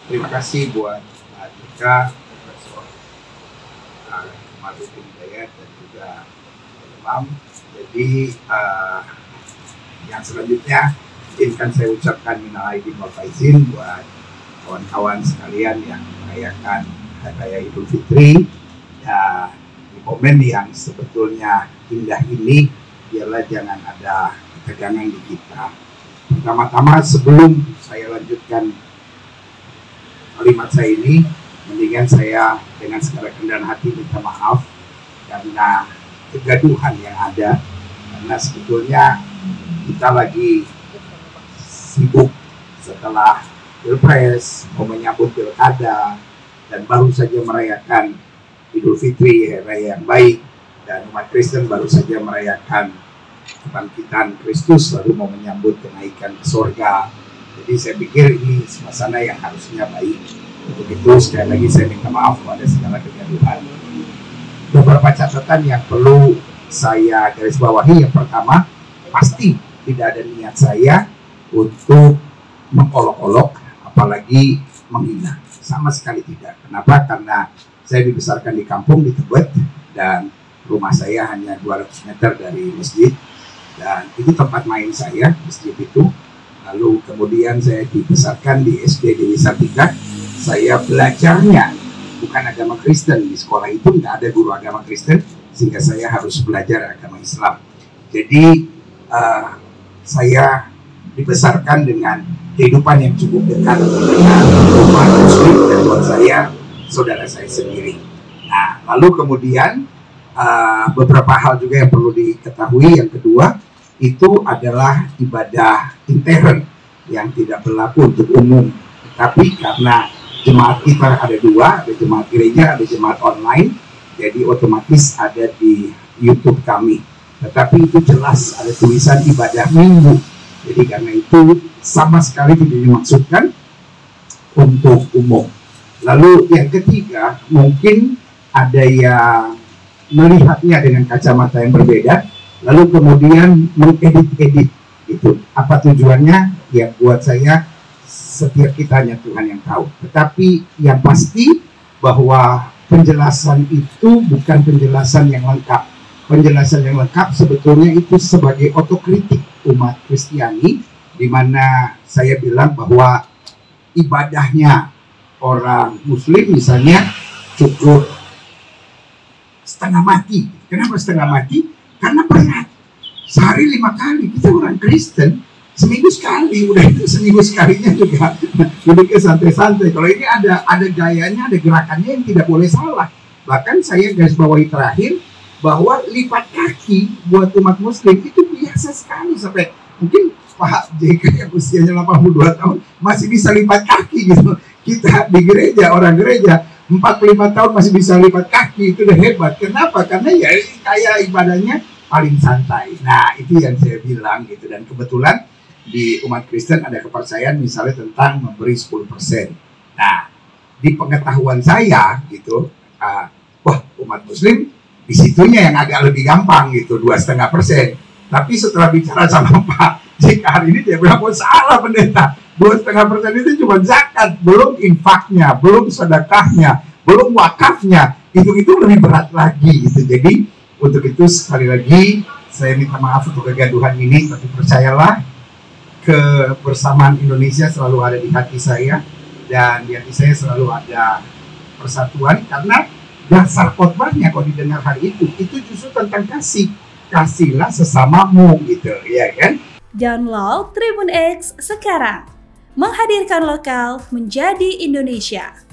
Terima kasih buat Tika, Profesor Marzuki Hidayat dan juga Imam. Jadi yang selanjutnya izinkan saya ucapkan minal aidin wal faizin buat kawan-kawan sekalian yang merayakan Hari Raya Idul Fitri. Ya, di momen yang sebetulnya indah ini, biarlah jangan ada ketegangan di kita. Pertama-tama sebelum saya lanjutkan kalimat saya ini, mendingan saya dengan segala kerendahan hati minta maaf karena kegaduhan yang ada, karena sebetulnya kita lagi sibuk setelah Pilpres, mau menyambut Pilkada, dan baru saja merayakan Idul Fitri, raya yang baik, dan umat Kristen baru saja merayakan kebangkitan Kristus, lalu mau menyambut kenaikan ke surga. Jadi saya pikir ini suasana yang harusnya baik. Untuk itu sekali lagi saya minta maaf pada segala kegaduhan. Beberapa catatan yang perlu saya garis bawahi. Yang pertama, pasti tidak ada niat saya untuk mengolok-olok, apalagi menghina. Sama sekali tidak. Kenapa? Karena saya dibesarkan di kampung di Tebet, dan rumah saya hanya 200 meter dari masjid, dan itu tempat main saya, masjid itu. Lalu kemudian saya dibesarkan di SD Dewi Sartika. Saya belajarnya bukan agama Kristen. Di sekolah itu nggak ada guru agama Kristen, sehingga saya harus belajar agama Islam. Jadi saya dibesarkan dengan kehidupan yang cukup dekat dengan umat Muslim, dan buat saya saudara saya sendiri. Nah, lalu kemudian beberapa hal juga yang perlu diketahui. Yang kedua, itu adalah ibadah intern yang tidak berlaku untuk umum. Tapi karena jemaat kita ada dua, ada jemaat gereja, ada jemaat online, jadi otomatis ada di YouTube kami. Tetapi itu jelas ada tulisan ibadah minggu. Jadi karena itu sama sekali tidak dimaksudkan untuk umum. Lalu yang ketiga, mungkin ada yang melihatnya dengan kacamata yang berbeda, lalu kemudian mengedit-edit itu. Apa tujuannya? Ya buat saya setiap kita hanya Tuhan yang tahu. Tetapi yang pasti bahwa penjelasan itu bukan penjelasan yang lengkap. Penjelasan yang lengkap sebetulnya itu sebagai otokritik umat Kristiani, di mana saya bilang bahwa ibadahnya orang Muslim misalnya cukup setengah mati. Kenapa setengah mati? Karena berat. Sehari 5 kali. Kita orang Kristen seminggu sekali. Udah itu seminggu sekalinya juga lebih ke santai-santai. Kalau ini ada gayanya, ada gerakannya yang tidak boleh salah. Bahkan saya garis bawahi terakhir bahwa lipat kaki buat umat Muslim itu biasa sekali. Sampai mungkin Pak JK yang usianya 82 tahun masih bisa lipat kaki gitu. Kita di gereja, orang gereja 45 tahun masih bisa lipat kaki, itu udah hebat. Kenapa? Karena ya kayak ibadahnya paling santai. Nah, itu yang saya bilang gitu. Dan kebetulan di umat Kristen ada kepercayaan misalnya tentang memberi 10%. Nah, di pengetahuan saya gitu, wah umat Muslim disitunya yang agak lebih gampang gitu, 2,5%. Tapi setelah bicara sama Pak JK hari ini, dia bilang, oh salah pendeta. 2,5% itu cuma zakat, belum infaknya, belum sedekahnya, belum wakafnya. Itu lebih berat lagi gitu. Jadi untuk itu sekali lagi saya minta maaf untuk kegaduhan ini, tapi percayalah kebersamaan Indonesia selalu ada di hati saya, dan di hati saya selalu ada persatuan, karena dasar khotbahnya kalau didengar hari itu justru tentang kasih. Kasihlah sesamamu gitu, ya kan? Download Tribun X sekarang. Menghadirkan lokal menjadi Indonesia.